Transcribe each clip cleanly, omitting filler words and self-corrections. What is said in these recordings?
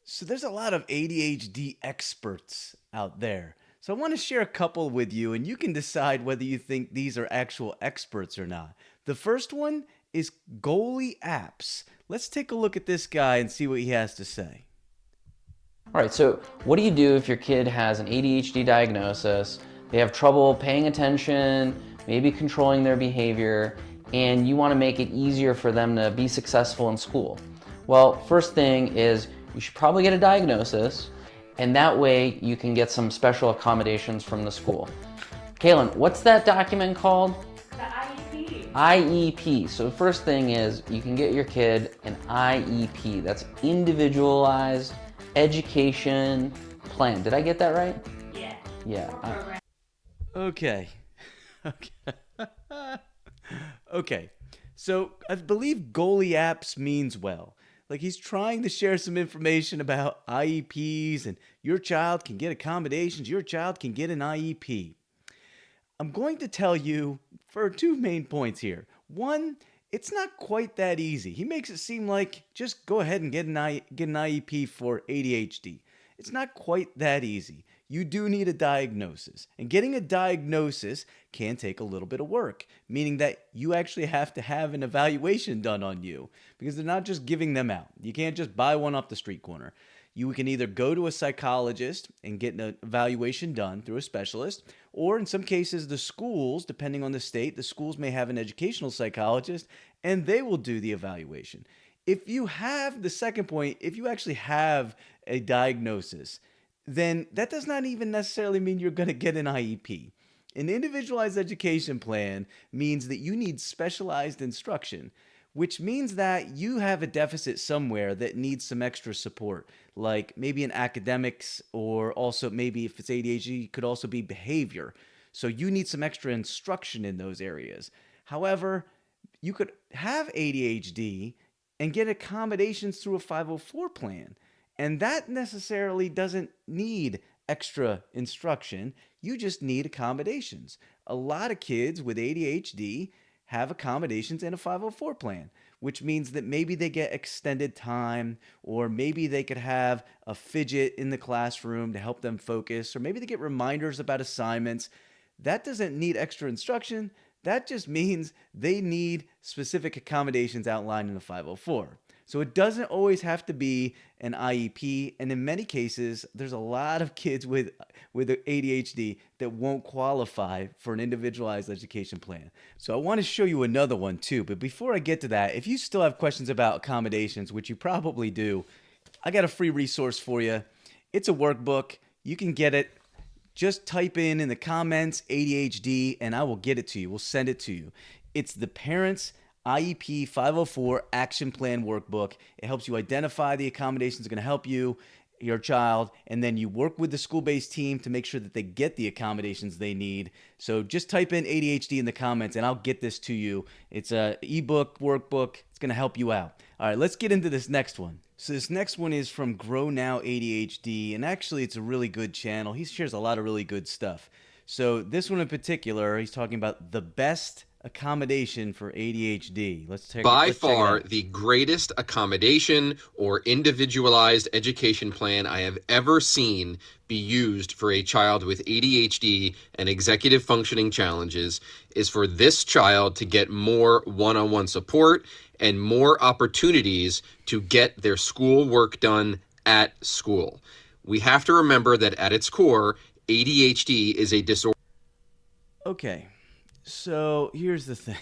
So there's a lot of ADHD experts out there. So I want to share a couple with you, and you can decide whether you think these are actual experts or not. The first one is Goalie Apps. Let's take a look at this guy and see what he has to say. All right, so what do you do if your kid has an ADHD diagnosis, they have trouble paying attention, maybe controlling their behavior, and you want to make it easier for them to be successful in school? Well, first thing is you should probably get a diagnosis, and that way you can get some special accommodations from the school. Kaylin, what's that document called? The IEP. IEP. So the first thing is you can get your kid an IEP. That's individualized education plan. Did I get that right? Yeah. Yeah. Program. Okay. Okay. So I believe Goalie Apps means well. Like he's trying to share some information about IEPs and your child can get accommodations, your child can get an IEP. I'm going to tell you for two main points here. One, it's not quite that easy. He makes it seem like just go ahead and get an IEP for ADHD. It's not quite that easy. You do need a diagnosis, and getting a diagnosis can take a little bit of work, meaning that you actually have to have an evaluation done on you because they're not just giving them out. You can't just buy one off the street corner. You can either go to a psychologist and get an evaluation done through a specialist, or in some cases, the schools, depending on the state, the schools may have an educational psychologist and they will do the evaluation. If you have the second point, if you actually have a diagnosis, then that does not even necessarily mean you're going to get an IEP. An individualized education plan means that you need specialized instruction, which means that you have a deficit somewhere that needs some extra support, like maybe in academics, or also maybe if it's ADHD, it could also be behavior. So you need some extra instruction in those areas. However, you could have ADHD and get accommodations through a 504 plan. And that necessarily doesn't need extra instruction. You just need accommodations. A lot of kids with ADHD have accommodations in a 504 plan, which means that maybe they get extended time, or maybe they could have a fidget in the classroom to help them focus, or maybe they get reminders about assignments. That doesn't need extra instruction. That just means they need specific accommodations outlined in the 504. So it doesn't always have to be an IEP, and in many cases, there's a lot of kids with ADHD that won't qualify for an individualized education plan. So I want to show you another one too, but before I get to that, if you still have questions about accommodations, which you probably do, I got a free resource for you. It's a workbook. You can get it. Just type in the comments ADHD and I will get it to you. We'll send it to you. It's the Parents IEP 504 Action Plan Workbook. It helps you identify the accommodations that are going to help you, your child, and then you work with the school-based team to make sure that they get the accommodations they need. So just type in ADHD in the comments and I'll get this to you. It's a ebook workbook. It's going to help you out. All right, let's get into this next one. So this next one is from Grow Now ADHD, and actually it's a really good channel. He shares a lot of really good stuff. So this one in particular, he's talking about the best accommodation for ADHD. By Let's check it far out. the greatest accommodation or individualized education plan I have ever seen be used for a child with ADHD and executive functioning challenges is for this child to get more one-on-one support and more opportunities to get their school work done at school. We have to remember that at its core, ADHD is a disorder. Okay, so here's the thing.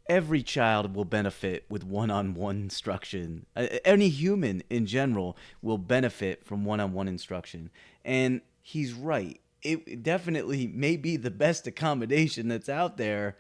Every child will benefit with one-on-one instruction. Any human in general will benefit from one-on-one instruction. And he's right. It definitely may be the best accommodation that's out there,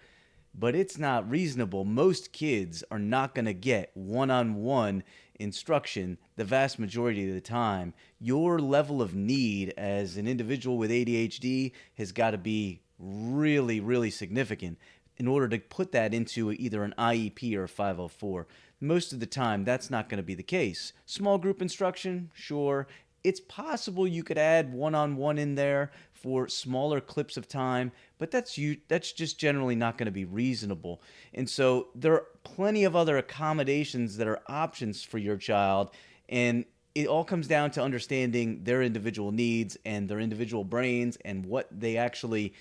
but it's not reasonable. Most kids are not going to get one-on-one instruction the vast majority of the time. Your level of need as an individual with ADHD has got to be really, really significant in order to put that into either an IEP or a 504. Most of the time, that's not going to be the case. Small group instruction, sure. It's possible you could add one-on-one in there for smaller clips of time, but that's just generally not going to be reasonable. And so there are plenty of other accommodations that are options for your child, and it all comes down to understanding their individual needs and their individual brains and what they actually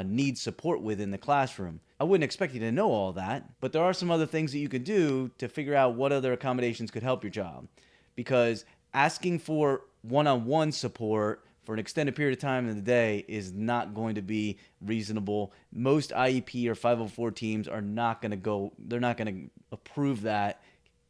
need support with in the classroom. I wouldn't expect you to know all that, but there are some other things that you could do to figure out what other accommodations could help your child. Because asking for one-on-one support for an extended period of time in the day is not going to be reasonable. Most IEP or 504 teams are not going to they're not going to approve that,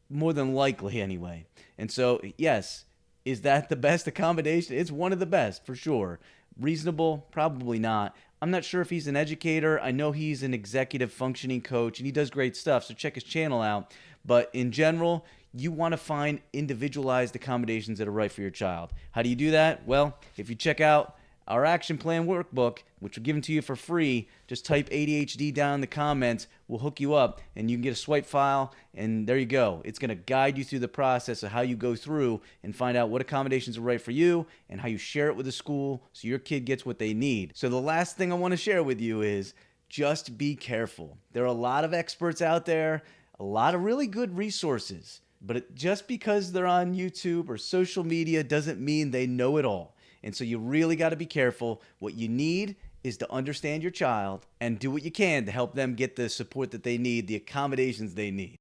more than likely anyway. And so, yes, is that the best accommodation? It's one of the best for sure. Reasonable? Probably not. I'm not sure if he's an educator. I know he's an executive functioning coach and he does great stuff, so check his channel out. But in general, you want to find individualized accommodations that are right for your child. How do you do that? Well, if you check out our action plan workbook, which we're giving to you for free, just type ADHD down in the comments. We'll hook you up and you can get a swipe file, and there you go. It's going to guide you through the process of how you go through and find out what accommodations are right for you and how you share it with the school so your kid gets what they need. So the last thing I want to share with you is just be careful. There are a lot of experts out there, a lot of really good resources, but just because they're on YouTube or social media doesn't mean they know it all. And so you really got to be careful. What you need is to understand your child and do what you can to help them get the support that they need, the accommodations they need.